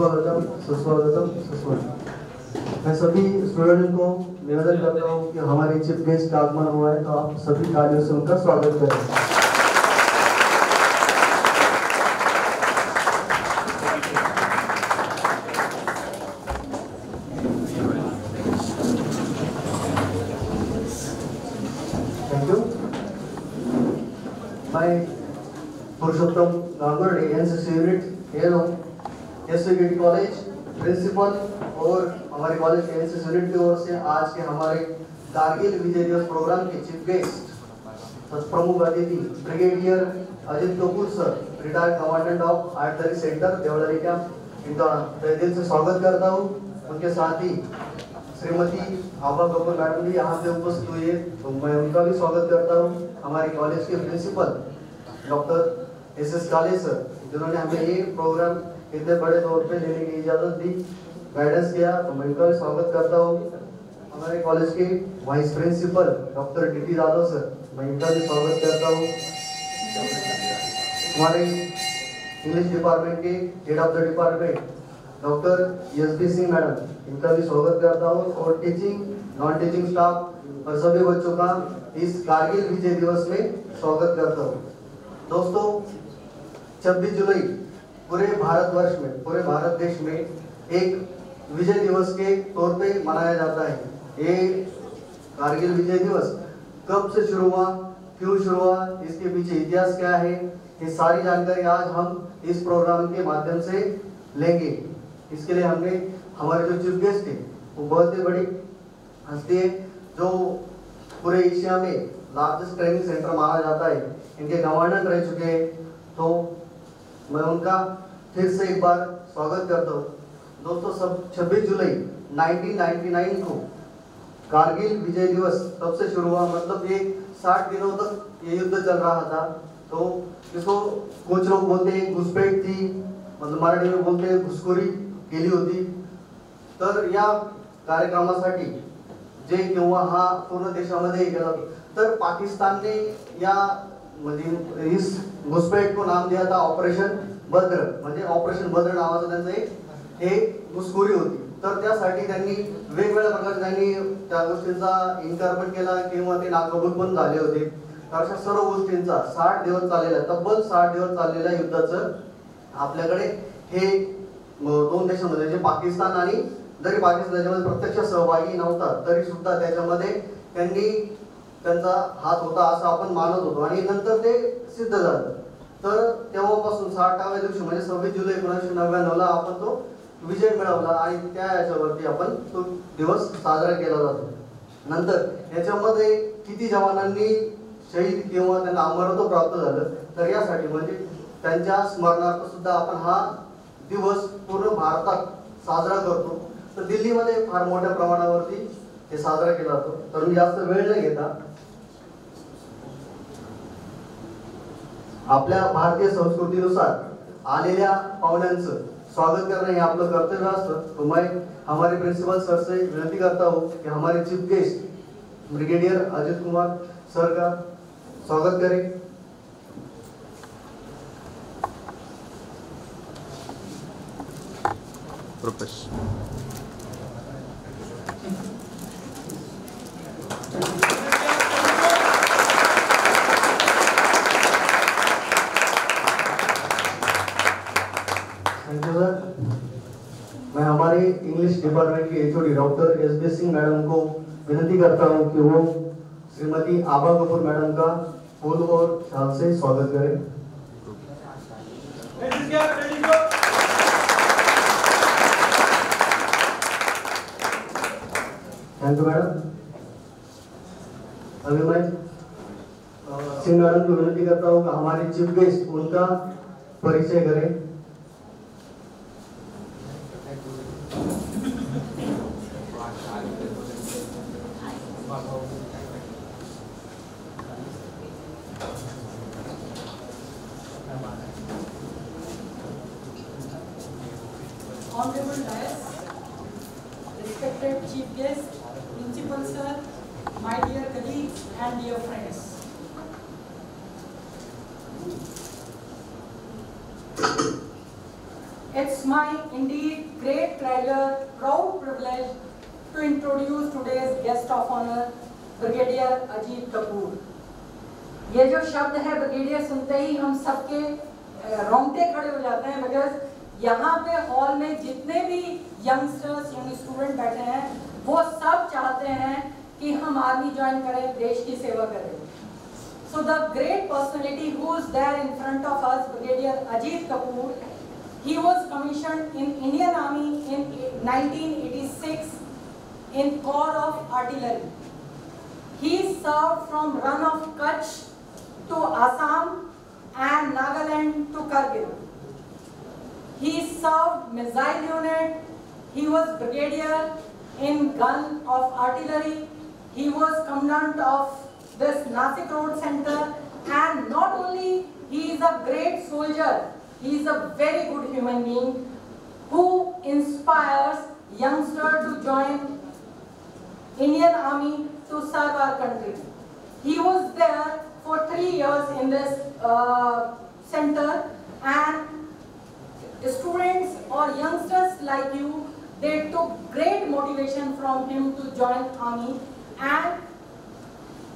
सुस्वागतम सुस्वागतम सुस्वागतम। मैं सभी स्टूडेंट को निवेदन करता हूँ कि हमारे चीफ गेस्ट का आगमन हुआ है, तो आप सभी तालियों से उनका स्वागत करें। पुरुषोत्तम गांगुर्डे एनसीसी यूनिट एनो एसवीडी कॉलेज प्रिंसिपल और हमारे कॉलेज के एनसीसी यूनिट की ओर से आज के हमारे कारगिल विजय दिवस प्रोग्राम के चीफ गेस्ट प्रमुख अतिथि brigadier Ajit Kapoor sir, retired commandant of artillery centre Devlali camp, इनका तहे दिल से स्वागत करता हूँ। उनके साथ ही श्रीमती आभा कपूर मैडम भी यहाँ पे उपस्थित हुई है, तो मैं उनका भी स्वागत करता हूँ। हमारे कॉलेज के प्रिंसिपल डॉक्टर एस काले सर, जिन्होंने हमें ये प्रोग्राम इतने बड़े तौर पे लेने की इजाजत दी, गाइडेंस किया, तो मैं उनका भी स्वागत करता हूँ। हमारे कॉलेज के vice principal doctor D Yadav sir, मैं इनका भी स्वागत करता हूँ। हमारे इंग्लिश डिपार्टमेंट के head of the department doctor S Singh madam, इनका भी स्वागत करता हूँ। और टीचिंग नॉन टीचिंग स्टाफ और सभी बच्चों का इस कारगिल विजय दिवस में स्वागत करता हूँ। दोस्तों, 26 जुलाई पूरे भारतवर्ष में, पूरे भारत देश में एक विजय दिवस के तौर पे मनाया जाता है। ये कारगिल विजय दिवस कब से शुरू हुआ, क्यों शुरू हुआ, इसके पीछे इतिहास क्या है, ये सारी जानकारी आज हम इस प्रोग्राम के माध्यम से लेंगे। इसके लिए हमने हमारे जो चीफ गेस्ट थे वो बहुत ही बड़ी हस्ती है, जो पूरे एशिया में लार्जेस्ट ट्रेनिंग सेंटर माना जाता है, इनके कमांडेंट रह चुके हैं, तो मैं उनका फिर से एक बार स्वागत करता हूँ। दोस्तों, सब 26 जुलाई 1999 को कारगिल विजय दिवस तब से शुरू हुआ, मतलब ये 60 दिनों तक ये युद्ध चल रहा था। तो इसको कुछ लोग बोलते हैं घुसपैठ थी, मतलब मराठी में बोलते हैं घुसखोरी केली होती। तर या कार्यक्रमासाठी जे किंवा हा पूर्ण देशामध्ये गेला, तर पाकिस्तानने या म्हणजे इस घुसपैठ को नाम दिया था ऑपरेशन बद्र, म्हणजे ऑपरेशन बद्र नावाचं त्यांचं एक घुसखोरी होती। तर त्यासाठी त्यांनी वेगवेगळ्या प्रकारे त्यांनी त्या गोष्टींचा इन्कार पण केला किंवा ते नाकबूल पण झाले होते। तर अशा सर्व गोष्टींचा 60 दिवस चाललेला, तब्बल 60 दिवस चाललेल्या युद्धाचं आपल्याकडे हे दोन देशांमध्ये म्हणजे पाकिस्तान आणि जरी पाकिस्तान त्याच्यामध्ये प्रत्यक्ष सहभागी नव्हता तरी सुद्धा त्याच्यामध्ये त्यांनी त्यांचा हात होता असं आपण मानत होतो आणि नंतर ते सिद्ध झालं। तर तेव्हापासून 60व्या दिवशी म्हणजे 26 जुलै 1999 आपण तो विजय मिळवला आणि त्या याच्यावरती आपण तो दिवस साजरा केला जातो। नंतर याच्यामध्ये किती जवानांनी शहीद किंवा त्यांना अमरत्व प्राप्त झालं, तर यासाठी म्हणजे त्यांच्या स्मरणार्थ सुद्धा आपण हा दिवस पूर्ण भारतात साजरा करतो। तर दिल्लीमध्ये फार मोठ्या प्रमाणावरती हे साजरा केला जातो। तर मी जास्त वेळ न घेता आपल्या भारतीय संस्कृतीनुसार आलेल्या पाहुण्यांचं स्वागत करना हे आपलं कर्तव्य असतं। तो मैं हमारे प्रिंसिपल सर से विनती करता हूँ कि हमारे chief guest brigadier Ajit Kumar sir का स्वागत करें। प्रोफेसर मैं हमारे इंग्लिश डिपार्टमेंट के HOD doctor S Singh madam को विनती करता हूं कि वो श्रीमती आभा कपूर मैडम का फूल और शाल से स्वागत करें। Thank you madam. अभी मैं सिंह मैडम को विनती करता हूं कि हमारे चीफ गेस्ट उनका परिचय करें। Honorable Dais, respected Chief Guest, Principal Sir, my dear colleagues and dear friends. It's my indeed great pleasure, proud privilege to introduce today's guest of honor, Brigadier Ajit Kapoor. ये जो शब्द है brigadier सुनते ही हम सबके रोंगटे खड़े हो जाते हैं, बिकॉज यहाँ पे हॉल में जितने भी यंगस्टर्स यंग स्टूडेंट बैठे हैं वो सब चाहते हैं कि हम आर्मी ज्वाइन करें, देश की सेवा करें. So the great personality who is there in front of us, Brigadier Ajit Kapoor, he was commissioned in Indian Army in 1986 in Corps of Artillery. He served from Run of Kutch to Assam and Nagaland to Kargil. He served missile unit. He was brigadier in gun of artillery. He was commandant of this Nasik Road Center, and not only he is a great soldier, he is a very good human being who inspires youngsters to join Indian Army to serve our country. He was there for 3 years in this center, and students or youngsters like you, they took great motivation from him to join army. And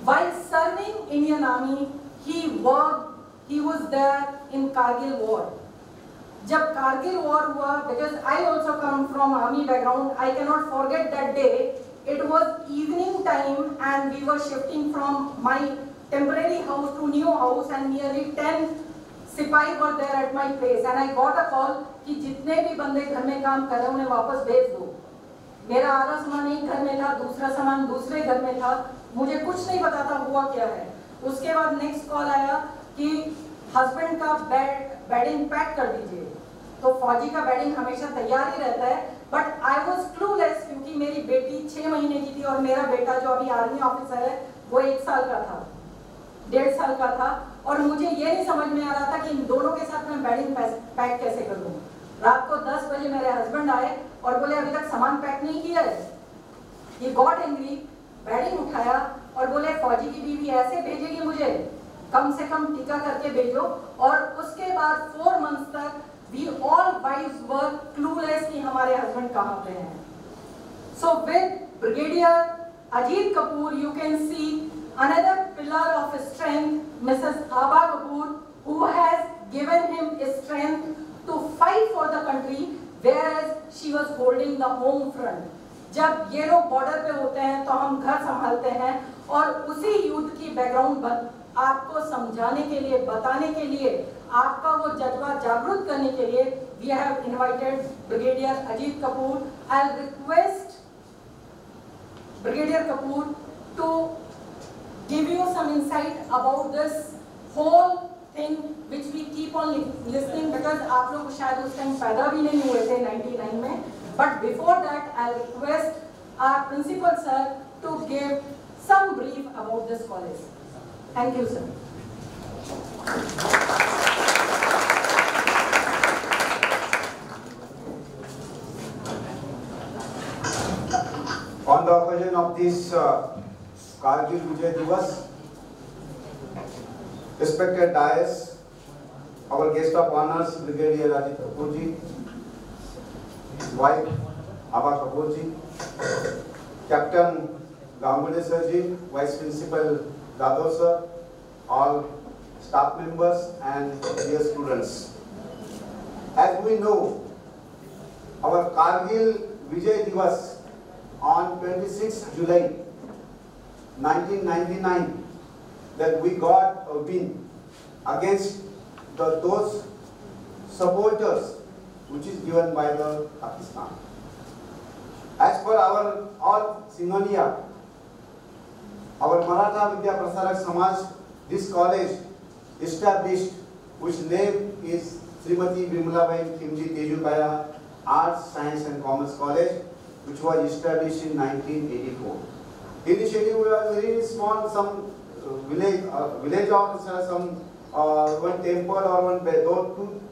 while serving Indian Army, he was there in Kargil war. जब Kargil war हुआ, because I also come from army background, I cannot forget that day. It was evening time and we were shifting from my temporary house to new house, and nearly 10 सिपाही were there at my place, and I got a call कि जितने भी बंदे घर में काम कर रहे हैं उन्हें वापस भेज दो. मेरा आधा सामान एक घर में था, दूसरा सामान दूसरे घर में था, मुझे कुछ नहीं पता था हुआ क्या है. उसके बाद नेक्स्ट कॉल आया कि हस्बैंड का बेडिंग पैक कर दीजिए. तो फौजी का बेडिंग हमेशा तैयार ही रहता है, बट आई वॉज क्लूलेस क्योंकि मेरी बेटी 6 महीने की थी और मेरा बेटा जो अभी आर्मी ऑफिसर है वो 1 साल का था, 1.5 साल का था, और मुझे ये नहीं समझ में आ रहा था कि इन दोनों के साथ मैं बेडिंग पैक कैसे करूं. रात को 10 बजे मेरे हस्बैंड आए और बोले अभी तक सामान पैक नहीं किया है. He got angry, बेडिंग उठाया और बोले फौजी की बीवी ऐसे भेजेगी मुझे, कम से कम टीका करके भेजो. और उसके बाद 4 मंथ्स तक we all wives were clueless कि हमारे हस्बैंड कहाँ पे हैं. So with Brigadier Ajit Kapoor, you can see another pillar of strength, Mrs. Aba Kapoor, who has given him strength to fight for the country, whereas she was holding the home front. जब ये लोग border पे होते हैं तो हम घर संभालते हैं, और उसी युद्ध की बैकग्राउंड आपको समझाने के लिए, बताने के लिए, आपका वो जज्बा जागरूक करने के लिए we have invited Brigadier Ajit Kapoor. I'll request Brigadier Kapoor to give you some insight about this whole thing which we keep on listening, because आप लोग शायद उस टाइम पैदा भी नहीं हुए थे 99 में. But before that, I'll request our principal sir to give some brief about this college. Thank you, sir. On the occasion of this Kargil Vijay Divas, respected dais, our guest of honors, Brigadier Ajit Kapoor ji, his wife Aba Kapoor ji, Captain Ganguly sir ji, Vice Principal Dado sir, all staff members and dear students. As we know, our Kargil Vijay Divas on 26 July 1999, that we got a win against those supporters which is given by the Pakistan. As per our all Singhania, our Maratha Vidya Prasarak Samaj, this college established, which name is Srimati Bimalabai Khimji Tejukaya Arts, Science and Commerce College, which was established in 1984. Initially, we were very small, some village or some one temple or one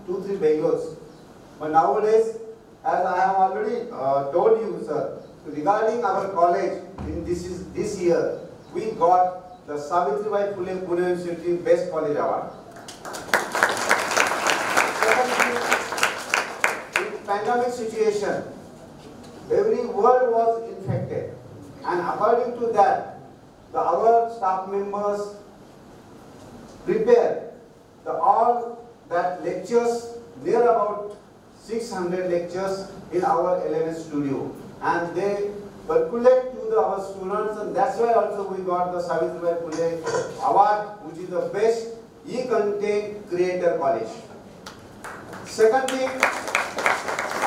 two, 3 bungalows. But nowadays, as I have already told you, sir, regarding our college, in this year, we got the Savitribai Phule Pune University Best College Award. pandemic situation, every world was infected, and according to that, our staff members prepared all that lectures, near about 600 lectures in our LMS studio, and they circulate to our students, and that's why also we got the Savitribai Phule award, which is the best e-content creator college. Second thing,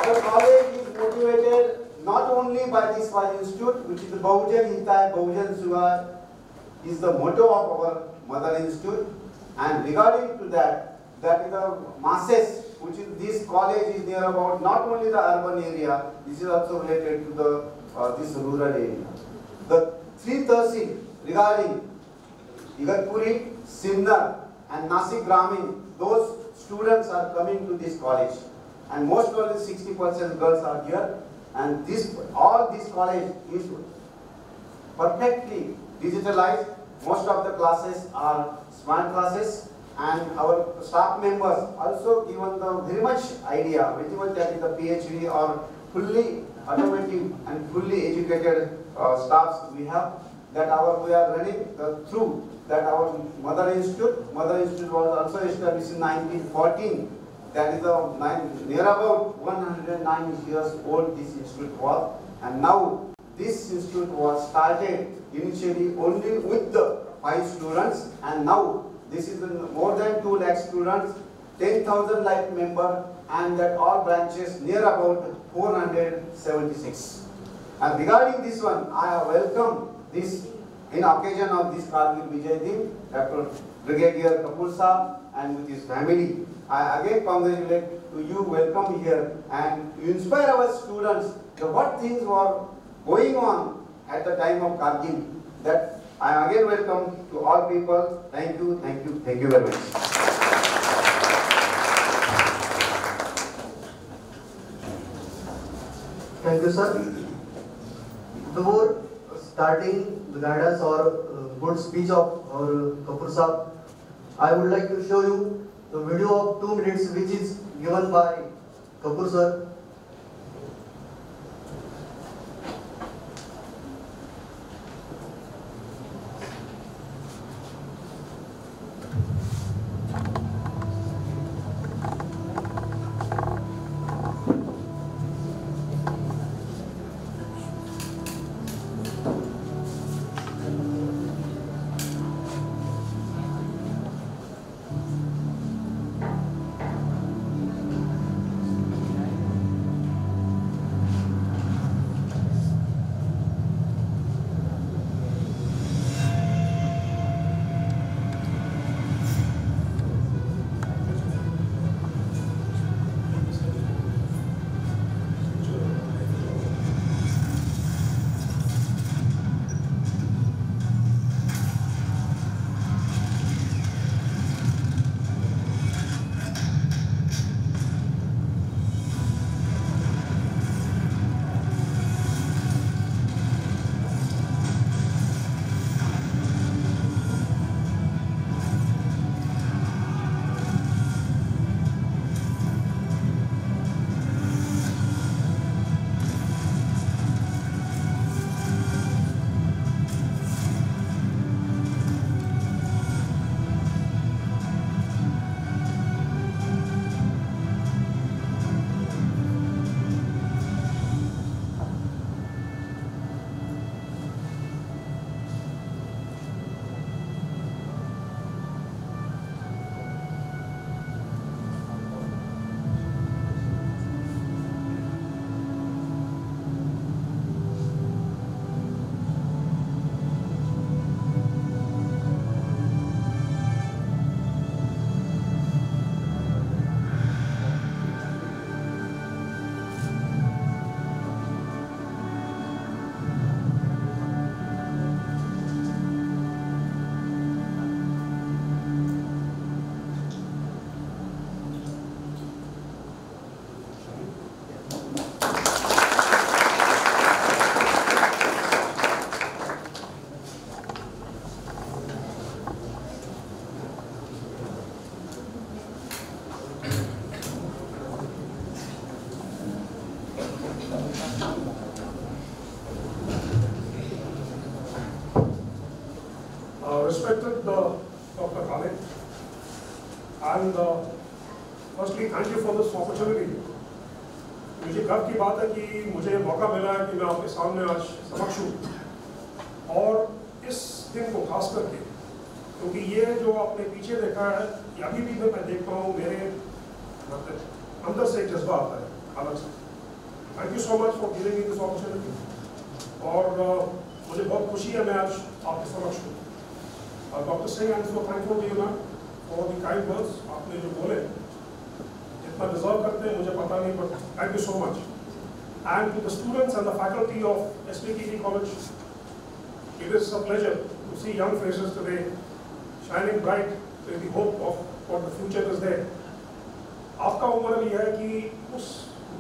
our college is motivated not only by this College Institute, which is the Bahujan Hitai, Bahujan Sugha, is the motto of our mother institute, and regarding to that is the masses, which is this college is near about not only the urban area, this is also related to the this rural area. The three tahsil regarding Igatpuri, Simnar and Nasik Gramin, those students are coming to this college, and most of the 60% girls are here, and all this college is perfectly digitalized. Most of the classes are smart classes, and our staff members also given the very much idea, whether that is the PhD or fully automotive and fully educated staffs we have, that we are running through that our mother institute. Mother institute was also established in 1914. That is near about 109 years old this institute was, and now this institute was started initially only with the 5 students, and now this is more than 2 lakh students, 10,000 life members, and that all branches near about 476. And regarding this one, I welcome this in occasion of this Kargil Vijay Din, Dr. Brigadier Kapoor Saab and with his family. I again congratulate to you, welcome here, and you inspire our students what things were going on at the time of Kargil. That I again welcome to all people. Thank you, thank you, thank you very much. Thank you, sir. Before starting the guidance or good speech of our Kapoor Saab, I would like to show you the video of 2 minutes which is given by Kapoor sir. respected Dr. Khalid, and firstly thank you for this opportunity. मुझे गर्व की बात है कि मुझे मौका मिला है कि मैं आपके सामने आज समक्ष हूँ, और इस दिन को खास करके क्योंकि ये जो आपने पीछे देखा है, अभी भी मैं देखता हूँ, मेरे अंदर से एक जज्बा आता है अलग से। Thank you so much for giving me this opportunity, और मुझे बहुत खुशी है मैं आज आपके समक्ष हूँ। Doctor Singh, I am so thankful to you ma'am for the kind words आपने जो बोले, जितना डिजर्व करते हैं मुझे पता नहीं, but thank you so much. And to the students and the faculty of SPTT college, it is a pleasure to see young faces today shining bright with the hope of what the future is there. आपका उम्र भी है कि उस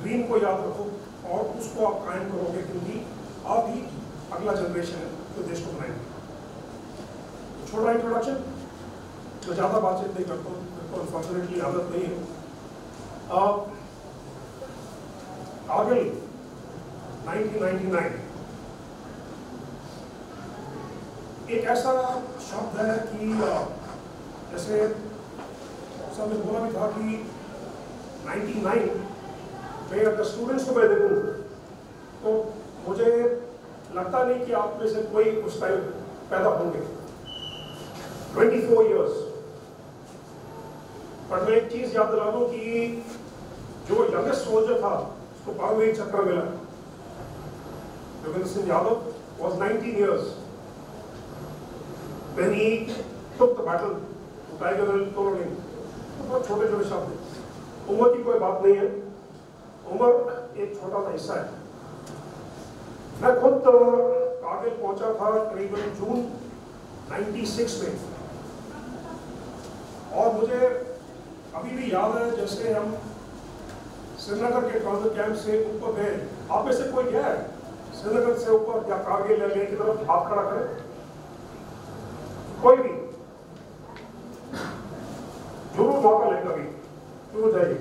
dream को याद रखो और उसको आप कायम करोगे, क्योंकि आप ही अगला जनरेशन है जो देश को बनाएंगे। छोटा इंट्रोडक्शन, तो ज़्यादा बातचीत नहीं करता हूँ, मेरे को अनफॉर्चुनेटली आदत नहीं है। कारगिल 1999 एक ऐसा शब्द है कि जैसे सबने बोला भी था कि 99 में अगर स्टूडेंट्स को मैं देखूँ तो मुझे लगता नहीं कि आप में से कोई उस टाइम पैदा होंगे। 24 इयर्स। पर मैं एक चीज याद दिला दूं कि जो यंगेस्ट सोल्जर था उसको परमवीर चक्र मिला। Yogendra Singh Yadav was 19 years when he took the battle to Tiger Hill, Toloning। बहुत छोटे छोटे शब्द, उम्र की कोई बात नहीं है, उम्र एक छोटा सा हिस्सा है। मैं खुद कारगिल पहुंचा था करीबन जून 96 में, और मुझे अभी भी याद है जैसे हम श्रीनगर के ट्रांजिट कैंप से ऊपर गए। आप में से कोई गया है श्रीनगर से ऊपर या कारगिल या लेह की तरफ? हाथ खड़ा करें कोई भी, जरूर मौका लेगा भी, जरूर जाइए।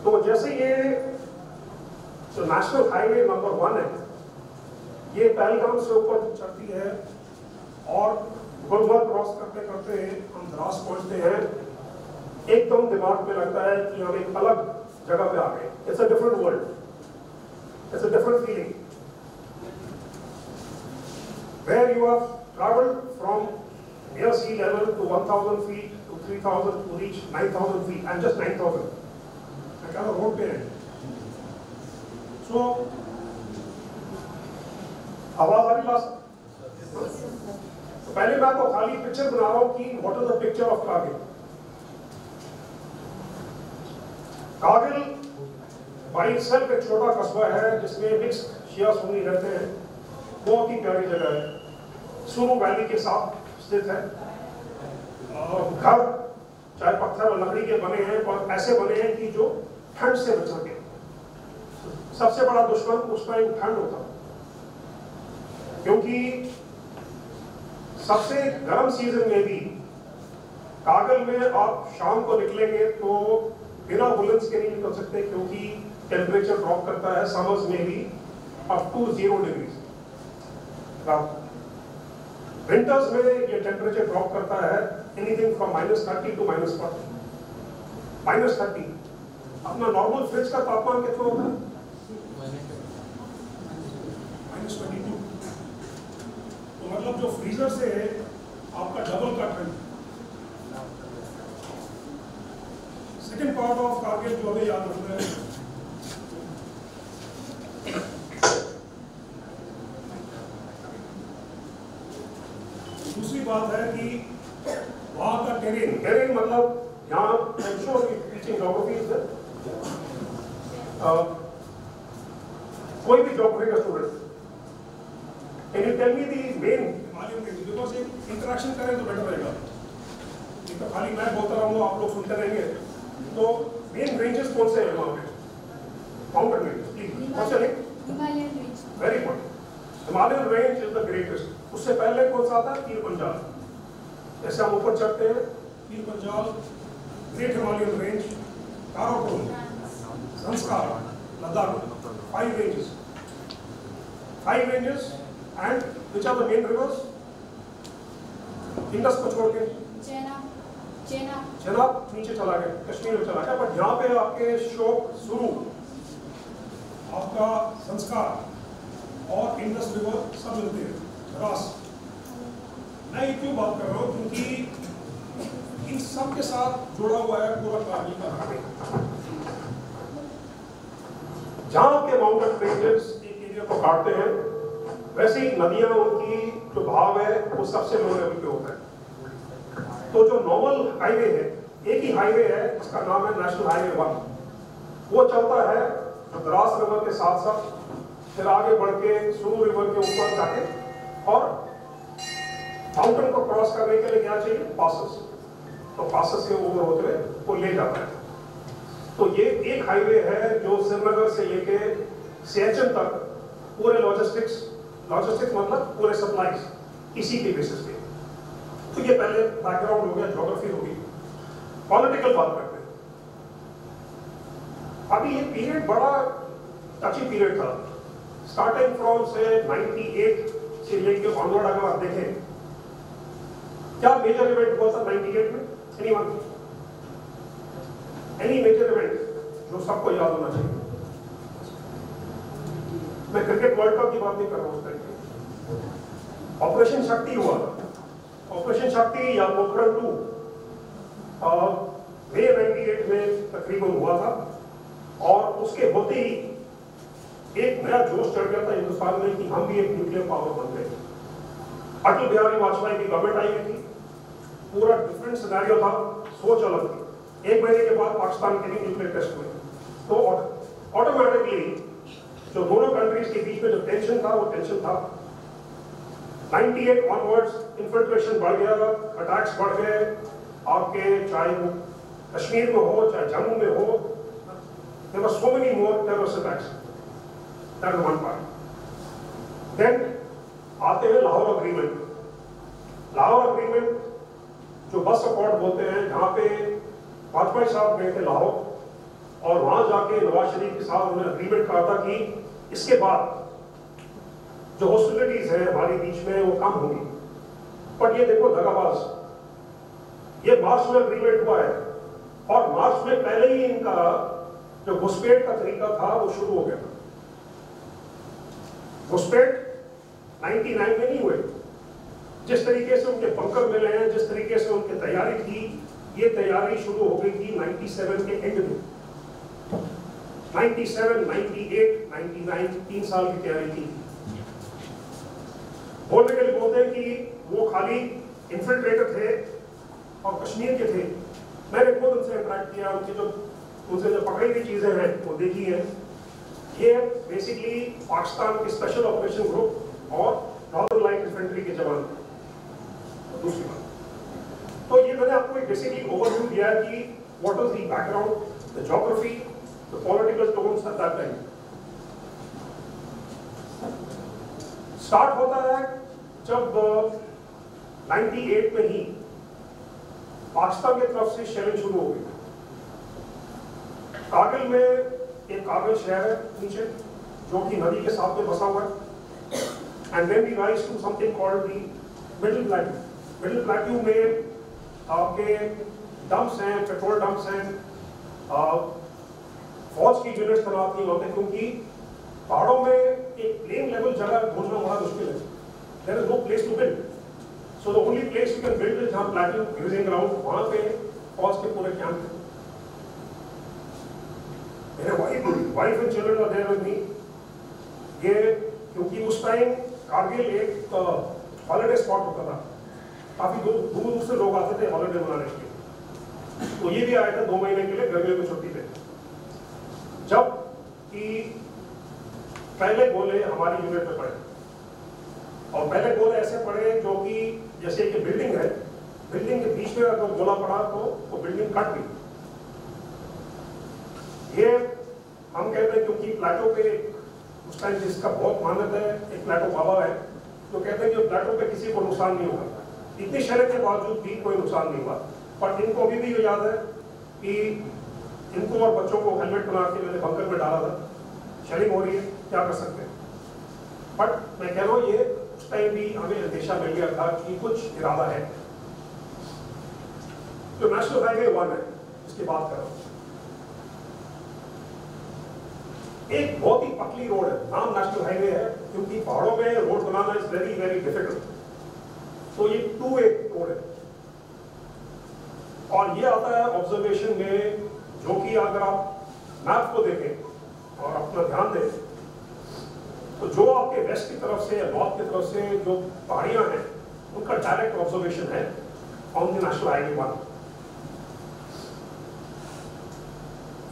तो जैसे ये जो नेशनल हाईवे नंबर 1 है, ये पहलगाम से ऊपर चढ़ती है और गुलमर्ग क्रॉस करते करते हम द्रास पहुंचते हैं। एकदम दिमाग में लगता है कि हम एक अलग जगह पे आ गए। It's a different world, it's a different feeling, where you have traveled from near sea level to 1000 feet to 3000 to reach 9000 feet and just 9000 मैं कह रहा रोड पे है। सो आवाज आ रही लास्ट? तो पहले मैं आपको खाली पिक्चर बना रहा हूं कि what is the picture of Kargil. Kargil by self एक छोटा कस्बा है जिसमें मिक्स्ड शिया सुन्नी रहते हैं। बहुत ही प्यारी जगह है, सुरू वैली के साथ स्थित है। घर चाहे पत्थर और लकड़ी के बने हैं, पर ऐसे बने हैं कि जो ठंड से बच सके। सबसे बड़ा दुश्मन उस टाइम ठंड होता, क्योंकि सबसे गर्म सीजन में भी कारगिल में आप शाम को निकलेंगे तो बिना वुलन्स के नहीं निकल सकते, क्योंकि टेम्परेचर ड्रॉप करता है समर्स में भी अप टू 0 डिग्री। विंटर्स में ये टेम्परेचर ड्रॉप करता है एनीथिंग फ्रॉम -30 to -40। -30 अपना नॉर्मल फ्रिज का तापमान कितना होता है? -22। तो मतलब जो फ्रीजर से है आपका डबल का ठंड। सेकेंड पार्ट ऑफ कारगिल जो हमें याद रखना है, दूसरी बात है कि वहां का टेरेन मतलब यहाँ टीचिंग ज्योग्राफी कोई भी ज्योग्राफी का student, can you tell me the main Himalayan range? Because एक इंटरेक्शन करें तो बेटर रहेगा, नहीं तो खाली मैं बोलता रहूँगा आप लोग सुनते रहेंगे। तो मेन रेंजेस कौन से हैं वहाँ पे? माउंटेन रेंज, प्लीज कौन से? Himalayan range. Very good, Himalayan range is the greatest. उससे पहले कौन सा आता है? पीर पंजाल। जैसे हम ऊपर चढ़ते हैं, Pir Panjal, great Himalayan range, Karakoram, Zanskar, Ladakh, 5 ranges, and which are the main rivers? Indus को छोड़ के चेनाब नीचे चला गया, कश्मीर में चला गया। बट यहाँ पे आपके शोक शुरू, आपका संस्कार और इंडस रिवर सब मिलते हैं रास। मैं ये क्यों बात कर रहा हूँ, क्योंकि इन सब के साथ जुड़ा हुआ है पूरा कारगिल का हाईवे। जहाँ आपके माउंटेन रेंजेस एक एरिया को काटते हैं, वैसे ही नदियाँ, उनकी जो भाव है वो सबसे लो लेवल पे होता है। तो जो नॉर्मल हाईवे है, एक ही हाईवे है जिसका नाम है नेशनल हाईवे 1, वो चलता है द्रास रिवर के साथ साथ, फिर आगे बढ़ के सुरू रिवर के ऊपर जाके, और माउंटेन को क्रॉस करने के लिए क्या चाहिए, पासेस। तो पासेस के ऊपर होते हुए वो ले जाता है। तो ये एक हाईवे है जो श्रीनगर से लेके सियाचिन तक पूरे लॉजिस्टिक्स मतलब पूरे सप्लाईज इसी के बेसिस पे। तो ये पहले बैकग्राउंड हो गया, ज्योग्राफी होगी। पॉलिटिकल बात करते हैं। अभी ये पीरियड बड़ा टची पीरियड था, स्टार्टिंग फ्रॉम से 98 से लेके ऑनवर्ड। अगर आप देखें क्या मेजर इवेंट हुआ था 98 में, एनी मेजर इवेंट जो सबको याद होना चाहिए। मैं क्रिकेट वर्ल्ड कप की बात नहीं कर रहा हूँ उस तरीके। ऑपरेशन शक्ति हुआ, ऑपरेशन शक्ति या पोखरण 2 मई 98 में तकरीबन हुआ था, और उसके होते ही एक नया जोश चढ़ गया था हिंदुस्तान में कि हम भी एक न्यूक्लियर पावर बन गए। अटल बिहारी वाजपेयी की गवर्नमेंट आई हुई थी, पूरा डिफरेंट सिनेरियो था, सोच अलग थी। 1 महीने के बाद पाकिस्तान के भी न्यूक्लियर टेस्ट हुए, तो ऑटोमेटिकली जो दोनों कंट्रीज के बीच में जो टेंशन था वो टेंशन था। 98 ऑनवर्ड्स इन्फिल्ट्रेशन बढ़ गया, अटैक्स बढ़ गए आपके, चाहे वो कश्मीर में हो चाहे जम्मू में हो। There were so many more terrorist attacks. That is one part. Then आते हैं लाहौर अग्रीमेंट। लाहौर अग्रीमेंट जो बस अकॉर्ड बोलते हैं, जहाँ पे वाजपेयी साहब गए थे लाहौर, और वहां जाके नवाज शरीफ के साथ उन्होंने अग्रीमेंट कहा था कि इसके बाद जो हॉस्टिलिटीज है हमारे बीच में वो कम होंगी। बट ये देखो दगाबाज, ये मार्च में अग्रीमेंट हुआ है, और मार्च में पहले ही इनका जो घुसपैठ का तरीका था वो शुरू हो गया। घुसपैठ 99 में नहीं हुए। जिस तरीके से उनके बंकर मिले हैं, जिस तरीके से उनकी तैयारी थी, ये तैयारी शुरू हो गई थी 97 के एंड में। 97, 98, 99 3 साल की तैयारी थी। बोलने के लिए बोलते हैं कि वो खाली इन्फिल्ट्रेटर थे और कश्मीर के थे। मैंने खुद उनसे इंटरेक्ट किया, उनसे जो पकड़ी हुई चीजें हैं वो देखी है। ये बेसिकली पाकिस्तान के स्पेशल ऑपरेशन ग्रुप और नॉर्दर्न लाइट इन्फेंट्री के जवान। दूसरी बात, तो ये मैंने आपको एक बेसिकली ओवरव्यू दिया है कि what is the background, the geography, the political tones at that time. Start होता है जब 98 में ही पाकिस्तान की तरफ से शेलिंग शुरू हो गई। कारगिल में एक कारगिल शहर है नीचे, जो कि नदी के साथ में बसा हुआ है। And then we rise to something called the middle plateau. Middle plateau में आपके डंप्स हैं, पेट्रोल डंप्स हैं, फौज की यूनिट्स तैनात नहीं होते, क्योंकि पहाड़ों में एक प्लेन लेवल जगह ढूंढना बड़ा मुश्किल है। There is no place to build, so the only place you can build is जहां प्लेट्यू यूजिंग ग्राउंड, वहां पे फौज के पूरे कैंप थे। मेरे wife and children are there with me. ये क्योंकि उस टाइम कारगिल एक हॉलिडे स्पॉट होता था, काफी दूर से लोग आते थे हॉलिडे मनाने के लिए। तो ये भी आया था 2 महीने के लिए गर्मियों की छुट्टी पे। जब कि पहले गोले हमारी यूनिट में पड़े, और पहले गोले ऐसे पड़े जो कि जैसे कि बिल्डिंग है, बिल्डिंग के बीच में अगर गोला पड़ा तो वो बिल्डिंग कट गई। ये हम कहते हैं क्योंकि प्लेटो पे उस टाइम जिसका बहुत मान्यता है, एक प्लेटो बाबा है जो कहते हैं कि प्लेटो पे किसी को नुकसान नहीं होगा। इतनी शहर के बावजूद भी कोई नुकसान नहीं हुआ। पर इनको अभी भी ये याद है कि इनको और बच्चों को हेलमेट बना के मैंने बंकर में डाला था। शेलिंग हो रही है, क्या कर सकते हैं। बट मैं कह रहा हूँ ये उस टाइम भी हमें अंदेशा मिल गया था कि कुछ इरादा है। जो नेशनल हाईवे 1 है इसकी बात कर रहा हूँ, एक बहुत ही पतली रोड है, नाम नेशनल हाईवे है क्योंकि पहाड़ों में road banana is very very difficult. तो ये 2 वे रोड है और ये आता है ऑब्जर्वेशन में, जो कि अगर आप मैप को देखें और अपना ध्यान दें तो जो आपके वेस्ट की तरफ से या नॉर्थ की तरफ से जो पहाड़ियां हैं उनका डायरेक्ट ऑब्जर्वेशन है ऑन द नेशनल हाईवे 1।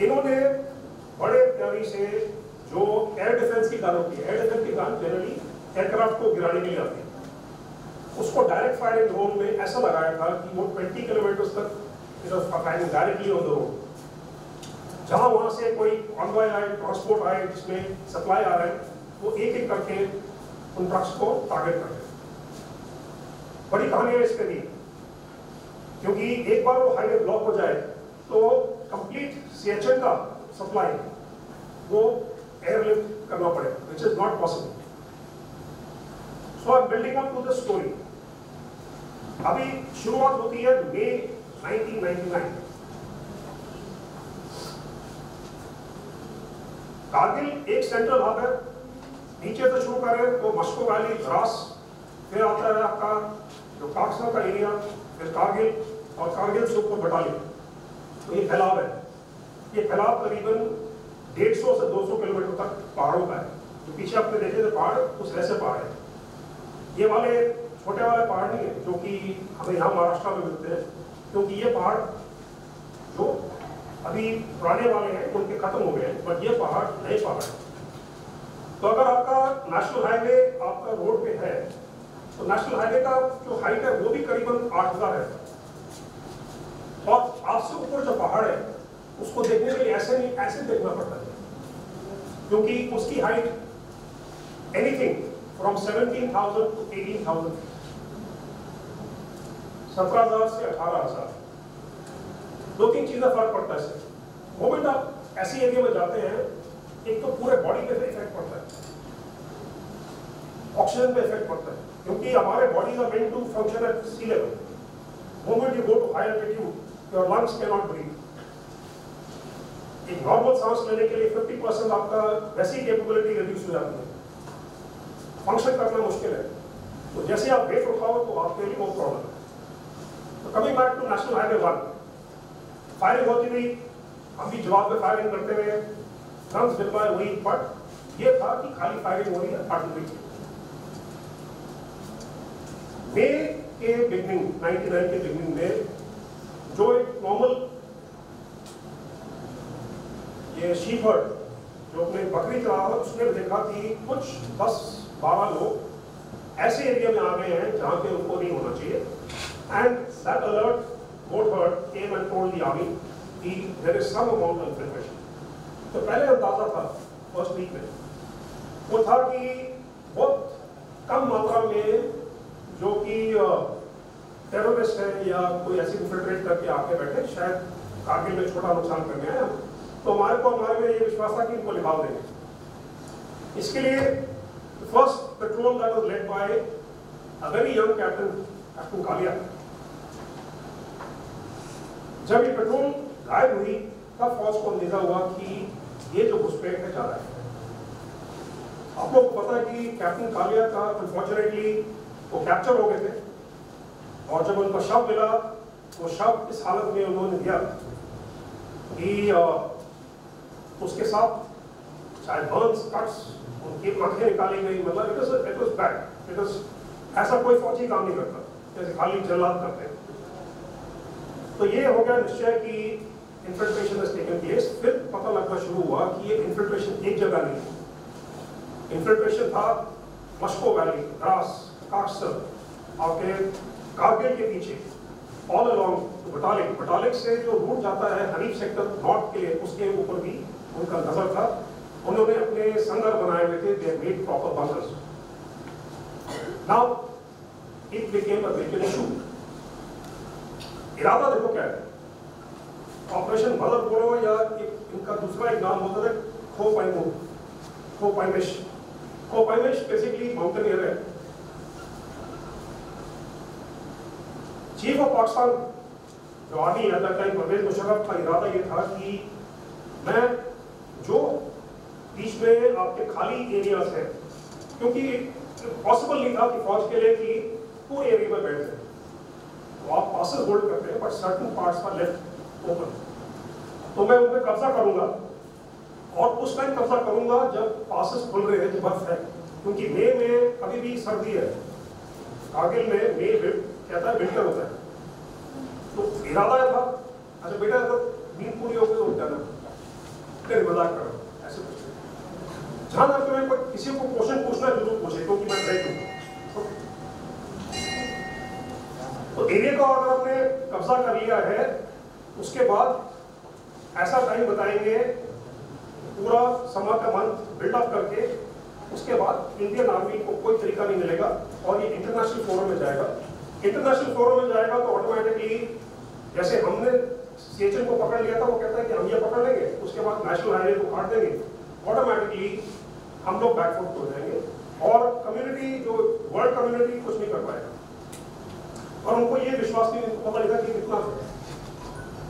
इन्होंने बड़े तरीके से जो एयर डिफेंस की गन होती है, एयर डिफेंस की गन जनरली एयरक्राफ्ट को गिराने के लिए आती है, उसको डायरेक्ट फायरिंग जोन में ऐसा लगाया था कि वो 20 किलोमीटर तक firing directly on the road. जहां वहां से कोई कॉन्वॉय आए, ट्रांसपोर्ट आए जिसमें सप्लाई आ रहा है, वो एक एक करके उन ट्रक्स को टारगेट करते हैं। बड़ी कहानी है इसके लिए, क्योंकि एक बार वो हाईवे ब्लॉक हो जाए तो कंप्लीट सीएचएन का सप्लाई वो एयरलिफ्ट करना पड़ेगा, which is not possible. So I am building up to the story. अभी शुरुआत होती है मई 1999। कारगिल एक सेंट्रल हब है, नीचे से शुरू करें तो मस्को वैली, द्रास, फिर आता है आपका जो काक्सा का एरिया, फिर कारगिल और कारगिल से ऊपर बटालियन। तो ये फैलाव है, ये फैलाव करीबन 150 से 200 किलोमीटर तक पहाड़ों का है। जो पीछे आपने देखे थे पहाड़, उस ऐसे पहाड़ है। ये वाले छोटे वाले पहाड़ नहीं है जो कि हमें यहाँ महाराष्ट्र में मिलते हैं, क्योंकि ये पहाड़ जो अभी पुराने वाले हैं उनके खत्म हो गए हैं, बट ये पहाड़ नए पहाड़ हैं। तो अगर आपका नेशनल हाईवे आपका रोड पे है तो नेशनल हाईवे का जो हाइट है वो भी करीबन 8000 है, और आपसे ऊपर जो पहाड़ है उसको देखने के लिए ऐसे नहीं, ऐसे देखना पड़ता है, क्योंकि उसकी हाइट एनीथिंग फ्रॉम 17,000 to 18,000, 17,000 से 18,000। 2-3 चीजें फर्क पड़ता है इससे। मोमेंट आप ऐसी एरिया में जाते हैं, एक तो पूरे बॉडी पे इफेक्ट पड़ता है, ऑक्सीजन पे इफेक्ट पड़ता है, क्योंकि हमारे बॉडी का main two function at sea level. Moment you go to high altitude your lungs can not breathe. एक नॉर्मल सांस लेने के लिए 50% आपका वैसी कैपेबिलिटी रिड्यूस हो जाती है, फंक्शन करना मुश्किल है। तो जैसे आप वेट उठाओ तो आपके लिए वो प्रॉब्लम है। तो coming back to national highway 1, firing होती हुई, हम भी जवाब में फायरिंग करते हुए गन्स डिप्लॉय हुई, बट ये था कि खाली फायरिंग हो रही है आर्टिलरी की। मई के बिगनिंग 99 के बिगनिंग में जो एक नॉर्मल ये शीफर्ड जो अपने बकरी चला रहा उसने देखा कि कुछ 10-12 लोग ऐसे एरिया में आ गए हैं जहां पे उनको नहीं होना चाहिए, and that alert got heard came and told the army कि there is some amount of infection. तो पहले अंदाजा था फर्स्ट वीक में वो था कि बहुत कम मात्रा में जो कि टेररिस्ट है या कोई ऐसी इन्फिल्ट्रेट करके आके बैठे, शायद कारगिल में छोटा नुकसान करने आए। तो हमारे में ये विश्वास था कि इनको निकाल देंगे। इसके लिए first patrol that was led by a very young captain Kalia. जब ये पेट्रोल गायब हुई तब फौज को अंदेशा हुआ कि ये जो घुसपैठ है जा रहा है। आप लोग को पता है कि कैप्टन कालिया का अनफॉर्चुनेटली वो कैप्चर हो गए थे, और जब उनका शव मिला वो शव इस हालत में उन्होंने दिया कि उसके साथ चाहे बर्न्स, कट्स, उनकी आंखें निकाली गई, मतलब it was bad. It was ऐसा कोई फौजी काम नहीं करता जैसे खाली जल्लाद करते हैं। तो ये हो गया निश्चय कि इन्फिल्ट्रेशन हैज टेकन प्लेस। फिर पता लगना शुरू हुआ कि ये इन्फिल्ट्रेशन एक जगह नहीं है, इन्फिल्ट्रेशन था मस्को वैली, द्रास, काक्सर, आपके कारगिल के पीछे, ऑल अलोंग बटालिक। बटालिक से जो रूट जाता है हनीफ सेक्टर नॉर्थ के लिए, उसके ऊपर भी उनका नजर था। उन्होंने अपने संगर बनाए हुए थे, they made proper bunkers. Now it became a big issue. इरादा देखो क्या है, ऑपरेशन मदर बोलो या इनका दूसरा एक नाम होता है खोपाइमेश। खोपाइमेश बेसिकली माउंटेनियर है। चीफ ऑफ पाकिस्तान जो army at that time Parvez Musharraf का इरादा ये था कि मैं जो बीच में आपके खाली एरियाज हैं, क्योंकि पॉसिबल नहीं था कि फौज के लिए कि पूरे एरिया में बैठ जाए, तो आप पासेस होल्ड करते हैं बट सर्टन पार्ट्स पर लेफ्ट ओपन, तो मैं उन पर कब्जा करूंगा और उस टाइम कब्जा करूंगा जब पासेस खुल रहे हैं, जो बर्फ है, क्योंकि मई में अभी भी सर्दी है, कारगिल में मई कहता है विंटर होता है। तो इरादा था अच्छा बेटा अगर नींद पूरी हो गई तो उठ जाना, फिर मजाक करो ऐसे कुछ। जहां तक तुम्हें किसी को क्वेश्चन पूछना जरूर पूछे, क्योंकि मैं ट्राई करूंगा। तो एरिया का ऑर्डर हमने कब्जा कर लिया है, उसके बाद ऐसा टाइम बताएंगे पूरा समर का मंथ बिल्डअप करके, उसके बाद इंडियन आर्मी को कोई तरीका नहीं मिलेगा और ये इंटरनेशनल फोरम में जाएगा। इंटरनेशनल फोरम में जाएगा तो ऑटोमेटिकली जैसे हमने सीएचएन को पकड़ लिया था, वो कहता है कि हम ये पकड़ लेंगे, उसके बाद नेशनल हाईवे को काट देंगे, ऑटोमेटिकली हम लोग बैकफुट हो जाएंगे और कम्युनिटी जो वर्ल्ड कम्युनिटी कुछ नहीं कर पाएगा। और उनको ये विश्वास नहीं, उनको पता लगा कि कितना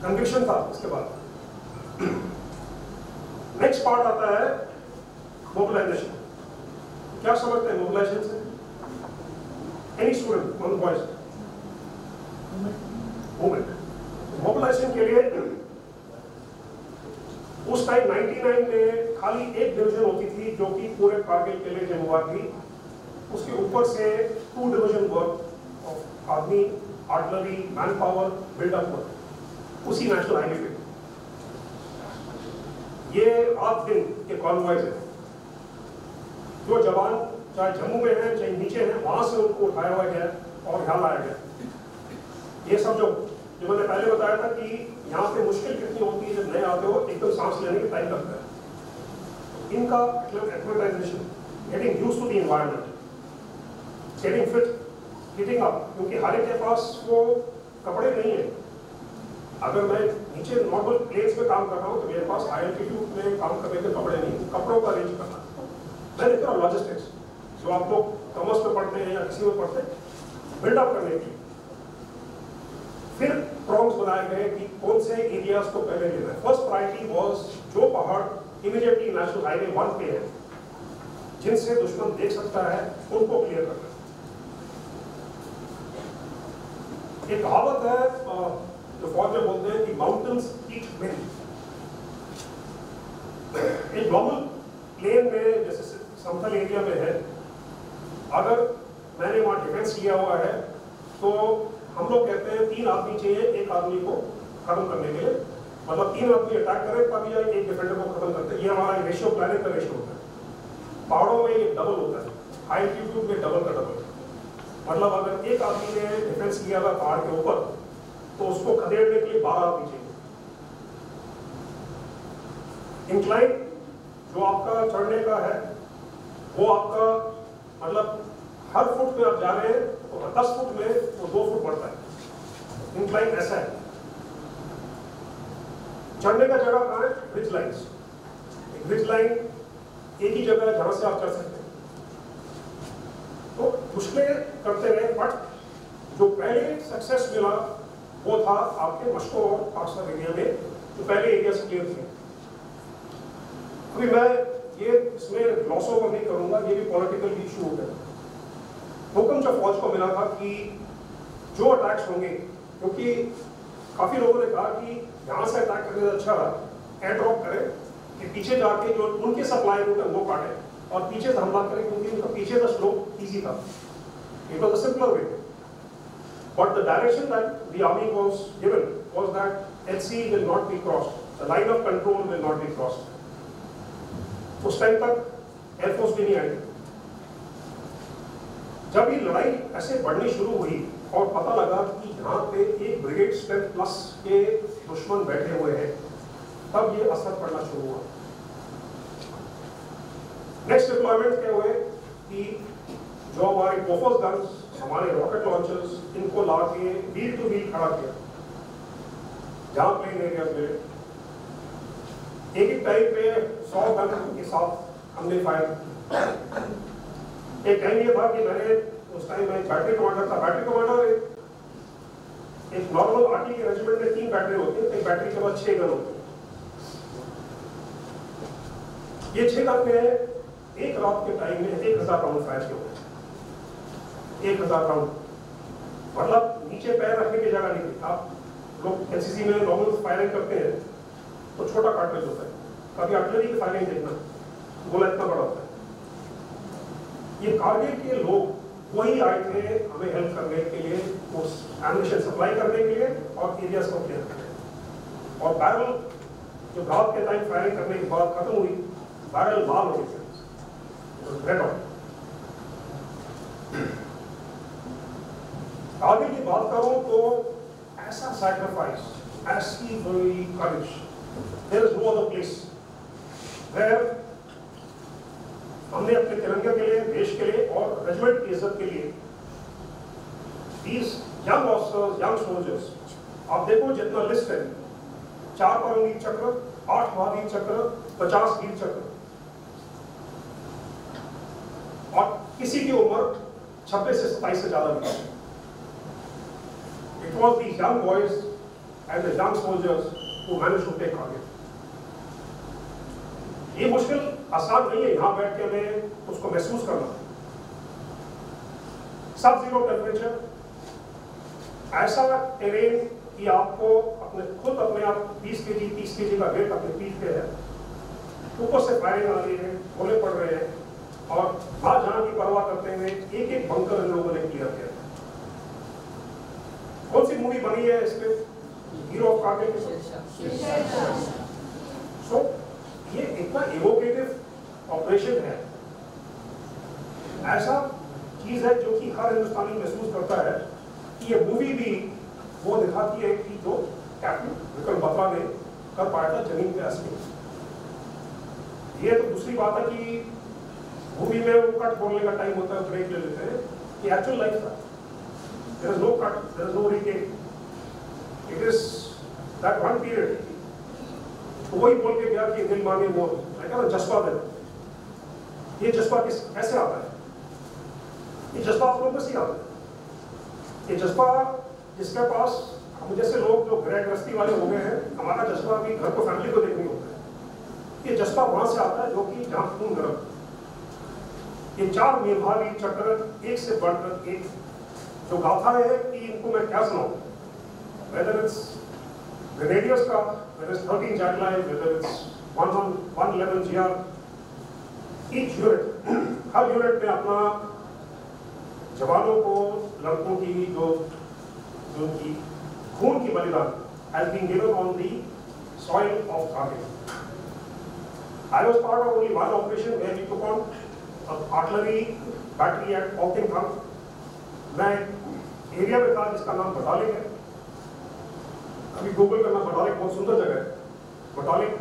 कन्विक्शन था। इसके बाद नेक्स्ट पार्ट आता है मोबिलाइजेशन। क्या समझते हैं मोबिलाइजेशन से? Any student on boys movement mobilisation के लिए उस टाइम 99 में खाली एक डिवीजन होती थी जो कि पूरे कारगिल के लिए जिम्मेवार थी। उसके ऊपर से 2 division work of army, artillery, man power, buildup work उसी नेशनल हाईवे पे। ये 8 दिन के कॉन्वॉयज है, जो जवान चाहे जम्मू में है चाहे नीचे है, वहां से उनको उठाया हुआ गया और यहाँ लाया गया। ये सब जो मैंने पहले बताया था कि यहाँ पे मुश्किल कितनी होती है, जब नए आते हो एकदम सांस लेने के टाइम लगता है। इनका acclimatisation, getting used to the environment, getting fit, heating up, क्योंकि हर एक के पास वो कपड़े नहीं है। अगर मैं नीचे नॉर्मल प्लेस में काम कर रहा हूँ तो मेरे पास हाई एल्टीट्यूड में काम करने के कपड़े नहीं, कपड़ों का अरेंज करना। मैं देखता हूँ लॉजिस्टिक्स जो आप लोग कॉमर्स में पढ़ते हैं या किसी में पढ़ते हैं, बिल्डअप करने की फिर प्रॉम्स बनाए गए कि कौन से एरियाज को पहले लेना है। फर्स्ट प्रायोरिटी वाज जो पहाड़ इमीडिएटली नेशनल हाईवे 1 पे है, जिनसे दुश्मन देख सकता है, उनको क्लियर करना। एक कहावत है जो फौज में बोलते हैं कि माउंटेन्स ईट विंड। एक नॉर्मल प्लेन में जैसे समतल एरिया में है, अगर मैंने वहां डिफेंस किया हुआ है तो हम लोग कहते हैं 3 आदमी चाहिए एक आदमी को खत्म करने के लिए, मतलब 3 आदमी अटैक करें तब या एक डिफेंडर को खत्म करते हैं। ये हमारा रेशियो, प्लानिंग का रेशियो होता है। पहाड़ों में ये डबल होता है, हाई एल्टीट्यूड में डबल का डबल। मतलब अगर एक आदमी ने डिफेंस किया था पहाड़ के ऊपर तो उसको खदेड़ने के लिए 12 आदमी चाहिए। इंक्लाइन जो आपका चढ़ने का है वो आपका मतलब हर फुट में आप जा रहे हैं तो 10 फुट में वो 2 फुट बढ़ता है। इंक्लाइन ऐसा है। चढ़ने का जगह कहाँ है? Ridge lines. एक रिज लाइन एक ही जगह है जहां से आप चढ़ सकते हैं। तो मुश्किलें करते रहे, बट जो पहले सक्सेस मिला वो था आपके मशको और पाकिस्तान एरिया में, जो पहले एरिया से क्लियर थे। अभी मैं ये इसमें ग्लॉस ओवर नहीं करूंगा, ये भी पॉलिटिकल इशू हो गया। हुक्म जब फौज को मिला था कि जो अटैक्स होंगे, क्योंकि काफी लोगों ने कहा कि यहाँ से अटैक करने से अच्छा एयर ड्रॉप करें कि पीछे जाके जो उनके सप्लाई रूट है वो काटें और पीछे से हमला करें, क्योंकि उनका पीछे का स्लोप इजी था। It was a simpler way, but the direction that the army was given was that LC will not be crossed, the line of control will not be crossed. उस टाइम तक air force भी नहीं आई। जब ये लड़ाई ऐसे बढ़नी शुरू हुई और पता लगा कि यहाँ पे एक ब्रिगेड स्ट्रेंथ प्लस के दुश्मन बैठे हुए हैं, तब ये असर पड़ना शुरू हुआ। नेक्स्ट डिप्लॉयमेंट क्या हुए कि जो हमारे पोफोस गन्स, हमारे रॉकेट लॉन्चर्स, इनको ला के व्हील टू व्हील खड़ा किया जहां प्लेन एरिया में। एक टाइम पे 100 गन के साथ हमने फायर। एक टाइम ये था कि मैंने उस टाइम मैं बैटरी कमांडर था। बैटरी कमांडर एक नॉर्मल आर्टिलरी के रेजिमेंट में 3 बैटरी होती है, एक बैटरी के बाद 6 गन होती है। ये 6 गन में एक रात के टाइम में 1000 राउंड फायर किए होते हैं। 1000 राउंड मतलब नीचे पैर रखने की जगह नहीं थी। आप लोग एनसीसी में नॉर्मल फायरिंग करते हैं तो छोटा कार्ट्रिज होता है, कभी आर्टिलरी की फायरिंग देखना, गोला इतना बड़ा होता है। ये कारगिल के लोग वही आए थे हमें हेल्प करने के लिए, उस एम्यूनिशन सप्लाई करने के लिए और एरियाज को क्लियर करने। और बैरल जो रात के टाइम फायरिंग करने के बाद खत्म हुई, बैरल लाल हो गए, रेड ऑन। आगे की बात करूं तो ऐसा सैक्रिफाइस, ऐसी बड़ी courage, there is no other place where हमने अपने तिरंगे के लिए, देश के लिए और रेजिमेंट की इज्जत के लिए these young officers, young soldiers, आप देखो जितना लिस्ट है, 4 परमवीर चक्र, 8 महावीर चक्र, 50 वीर चक्र, और किसी की उम्र 26 से 27 से ज्यादा नहीं। It was these young boys and the young soldiers who managed to take Kargil. ये मुश्किल आसान नहीं है यहाँ बैठ के हमें उसको महसूस करना। सब जीरो टेम्परेचर, ऐसा टेरेन कि आपको अपने आप 20 kg 30 kg का वेट अपने पीठ पे है, ऊपर से फायरिंग आ रही है, गोले पड़ रहे हैं, और जहां की परवाह करते हुए एक एक बंकर इन लोगों ने क्लियर किया। कौन सी मूवी बनी है इसमें? हीरो ऑफ कारगिल के। सो ये इतना इवोकेटिव ऑपरेशन है, ऐसा चीज है जो कि हर हिंदुस्तानी महसूस करता है कि ये मूवी भी वो दिखाती है कि जो कैप्टन विक्रम बत्रा ने कर पाया था जमीन पे असली। ये तो दूसरी बात है कि मूवी में वो कट बोलने का टाइम होता है, ब्रेक ले लेते हैं, कि एक्चुअल लाइफ था। There is no cut, there is no retake. It is that one period. तो वही बोल के गया कि दिल मांगे मोर, मैं कह रहा जज्बा दे। ये जज्बा कैसे आता है? ये जज्बा आप लोगों से ही आता है। ये जज्बा जिसके पास हम जैसे लोग जो गृह गृहस्थी वाले हो गए हैं, हमारा जज्बा भी घर को, फैमिली को देखने होता है। ये जज्बा वहां से आता है जो कि जहां खून गर्म। ये 4 मेधावी चक्र एक से बढ़कर एक, जो गाथा है कि इनको मैं क्या सुनाऊं, whether it's Grenadiers का, whether it's 13 Javelin, whether it's 111 GR, each unit, her unit में अपना जवानों को, लड़कों की जो की खून की बलिदान has been given on the soil of Kargil. I was part of only one operation where we took on artillery battery at Auking Thang. मैं एरिया में था जिसका नाम बटालिक है। अभी गूगल करना, बटालिक बहुत सुंदर जगह है। बटालिक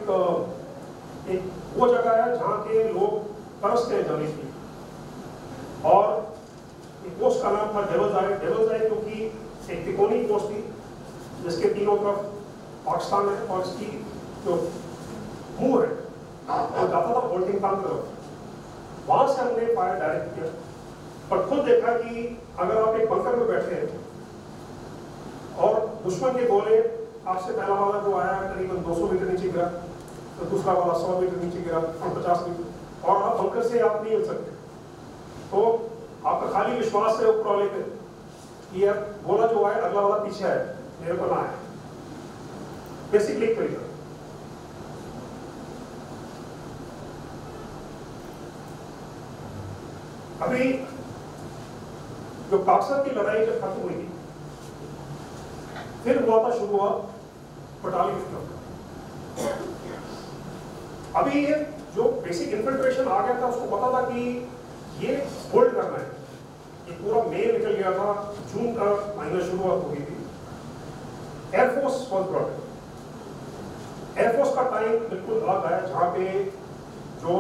एक वो जगह है जहाँ के लोग तरसते हैं जाने की, और एक पोस्ट का नाम था डेवल्स आई। डेवल्स आई क्योंकि एक तिकोनी पोस्ट थी जिसके तीनों तरफ पाकिस्तान है, और इसकी जो मुंह है वो जाता था बोल्टिंग फार्म तरफ। वहां से हमने फायर डायरेक्ट किया, पर खुद देखा कि अगर आप एक बंकर में बैठे हैं और दुश्मन के गोले आपसे पहला वाला जो आया करीबन 200 मीटर नीचे गिरा, तो दूसरा वाला 100 मीटर नीचे गिरा, फिर 50 मीटर, और आप बंकर से आप नहीं हिल सकते, तो आपका खाली विश्वास है ऊपर वाले पे कि यार गोला जो आया अगला वाला पीछे आया, मेरे को ना आया। बेसिकली एक तरीका। अभी जो काक्सर की लड़ाई जब खत्म हुई थी, फिर हुआ था, शुरू हुआ बटालिक विक्रम। अभी ये जो बेसिक इन्फिल्ट्रेशन आ गया था उसको पता था कि ये होल्ड करना है। ये पूरा मई निकल गया था, जून का महीना शुरुआत हो गई थी। Air force was brought. एयरफोर्स का टाइम बिल्कुल अलग है, जहाँ पे जो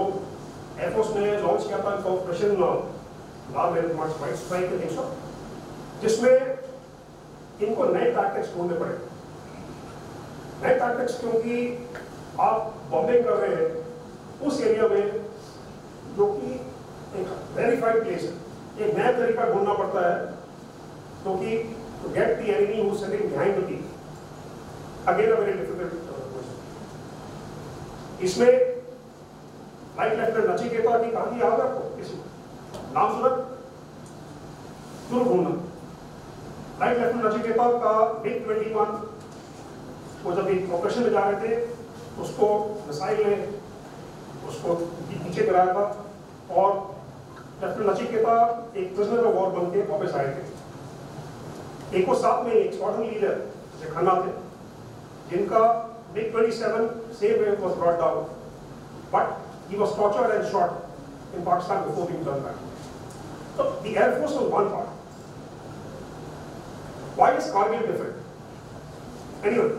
एयरफोर्स ने लॉन्च किया था ऑपरेशन मार्च वाइट स्ट्राइक के दिन, जिसमें इनको नए टैक्टिक्स ढूंढने पड़े। नए टैक्टिक्स क्योंकि आप बॉम्बिंग कर रहे हैं उस एरिया में जो कि एक वेरीफाइड प्लेस है, एक नया तरीका ढूंढना पड़ता है, क्योंकि to get the enemy who's sitting behind the peak. Again a very difficult question. इसमें लाइट लेफ्टिनेंट नचिकेता की कहानी याद है आपको? किसी नाम सुना? जरूर ढूंढना। लाइट लेफ्टिनेंट नचिकेता का MiG-21 वो जब एक ऑपरेशन में जा रहे थे, उसको मिसाइल ने उसको नीचे गिराया था और लेफ्टिनेंट नचिकेता एक प्रिजनर ऑफ वॉर बन के वापस आए थे। एक वो साथ में एक स्क्वाड्रन लीडर जैसे खन्ना थे, जिनका MiG-27 same way was brought down, but he was tortured and shot in Pakistan before being turned back. So the Air Force was one part. Why is Kargil different? Anyway,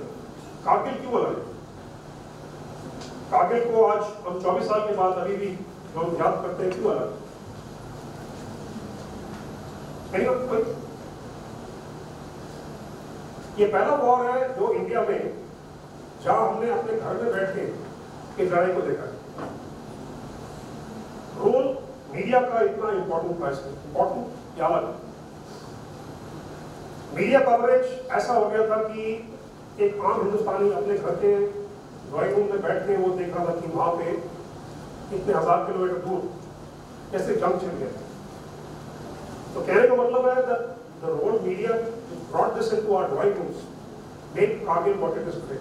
Kargil क्यों अलग है? Kargil को आज हम 24 साल के बाद अभी भी लोग याद करते हैं, क्यों अलग? Anyway, ये पहला वॉर है जो इंडिया में जहां हमने अपने घर में बैठ के इस लड़ाई को देखा। रोल मीडिया का इतना इंपॉर्टेंट था, इसमें इंपॉर्टेंट या अलग? मीडिया कवरेज ऐसा हो गया था कि एक आम हिंदुस्तानी अपने घर के ड्राइंग रूम में बैठ के वो देख रहा था कि वहां पे इतने 1000 किलोमीटर दूर कैसे जंग छिड़ गया। तो कहने का मतलब है that the role media brought this into our drawing rooms made Kargil what it is today.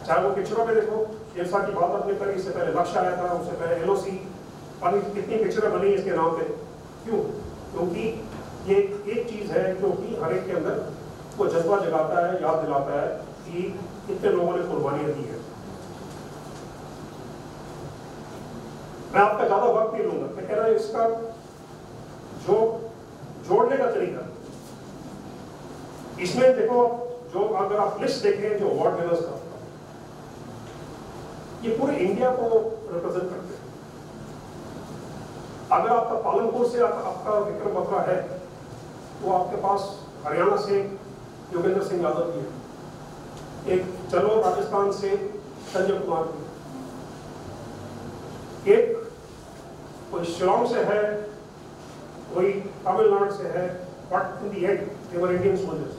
चाहे वो पिक्चरों में देखो, शेरशाह की बात आपने करी, इससे पहले लक्ष्य आया था, उससे पहले LOC, और कितनी पिक्चरें बनी इसके नाम पे। क्यों? क्योंकि ये एक चीज़ है जो कि हर एक के अंदर वो जज्बा जगाता है, याद दिलाता है कि कितने लोगों ने कुर्बानियां दी है। मैं आपका ज़्यादा वक्त नहीं लूँगा, मैं कह रहा हूँ इसका जो जोड़ने का तरीका, इसमें देखो, जो अगर आप लिस्ट देखें जो अवार्ड विनर्स का, ये पूरे इंडिया को रिप्रेजेंट करते हैं। अगर आपका पालनपुर से आपका विक्रम बत्रा है, तो आपके पास हरियाणा से योगेंद्र सिंह यादव जी है, एक चलो राजस्थान से संजय कुमार जी, एक कोई शिलोंग से है, कोई तमिलनाडु से है, but in the and they were Indian soldiers.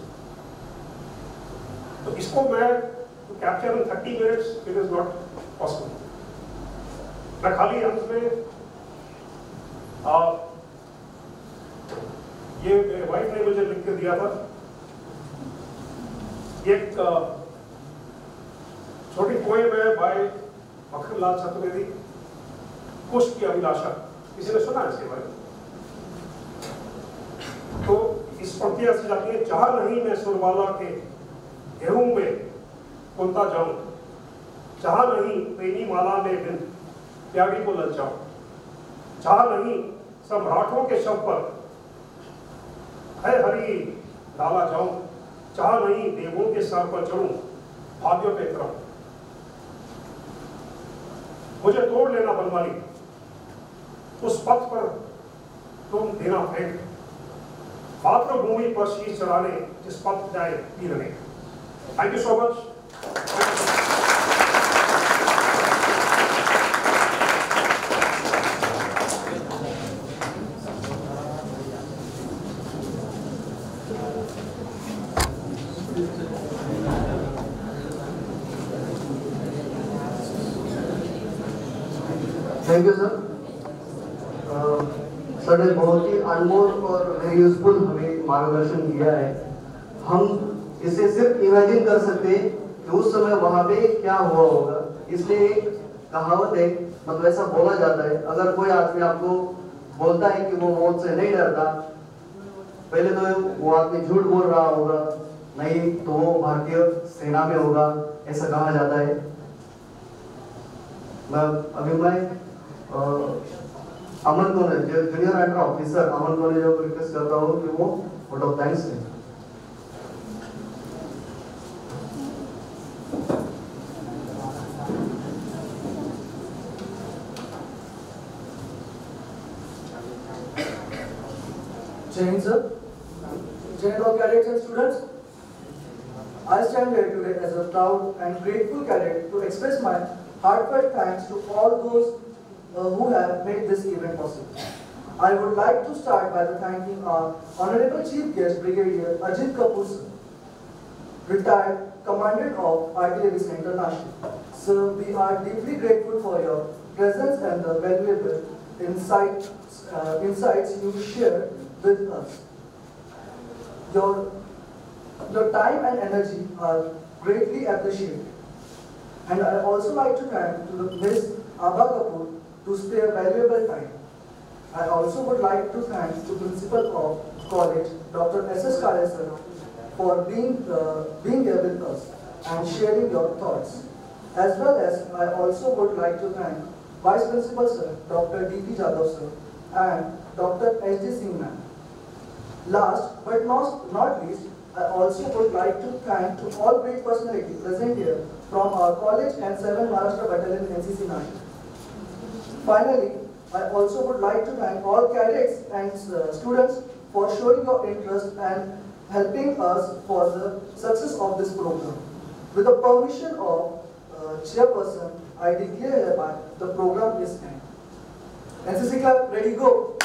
तो इसको मैं to capture in 30 minutes it is not possible. मैं खाली अंत में ये मेरे वाइफ ने मुझे लिख के दिया था, एक छोटी पोएम है बाय मक्खनलाल चतुर्वेदी, पुष्प की अभिलाषा। किसी ने सुना है इसके बारे में? तो इस पंक्ति ऐसी जाती है, चाह नहीं मैं सुरवाला के गेहूं में कुंता जाऊं, चाह नहीं प्रेमी माला में बिन प्यारी को ललचाऊं, चाह नहीं सम्राटों के शव पर है हरी डाला जाऊं, चाह नहीं देवों के सर पर चढ़ूं भाग्यों पे क्रम, मुझे तोड़ लेना बनवाली उस पथ पर तुम देना फेंक, मातृभूमि पर शीश चढ़ाने जिस पथ जाए वीर ने। Thank you so much. Thank you sir. Sir ने बहुत ही अनमोल और वेरी यूजफुल हमें मार्गदर्शन किया है। हम इसे सिर्फ इमेजिन कर सकते हैं कि उस समय वहां पे क्या हुआ होगा। इसलिए एक कहावत है, मतलब ऐसा बोला जाता है, अगर कोई आदमी आपको बोलता है कि वो मौत से नहीं डरता, पहले तो वो आदमी झूठ बोल रहा होगा, नहीं तो वो भारतीय सेना में होगा, ऐसा कहा जाता है। मैं अमन को जो जूनियर अंडर ऑफिसर अमन को जो रिक्वेस्ट करता हूँ कि वो वोट ऑफ थैंक्स दें। Jai Hind sir, Jai Hind all cadets and students. I stand here today as a proud and grateful cadet to express my heartfelt thanks to all those who have made this event possible. I would like to start by thanking our Honorable Chief Guest Brigadier Ajit Kapoor, sir, retired Commandant of Artillery Center, Nashik. Sir, we are deeply grateful for your presence and the valuable insights you shared with us. Your time and energy are greatly appreciated. And I also like to thank to Ms. Abha Kapoor to spare valuable time. I also would like to thank the Principal of College, Dr. S.S. Kale sir, for being here with us and sharing your thoughts. As well as I also would like to thank Vice Principal sir, Dr. D.P. Jadhav sir, and Dr. H.D. Singh ma'am. Last but not least, I also would like to thank to all great personalities present here from our college and 7 Maharashtra Battalion NCC Nashik. Finally, I also would like to thank all cadets and students for showing your interest and helping us for the success of this program. With the permission of Chairperson, I declare hereby the program is end. NCC Club, ready, go!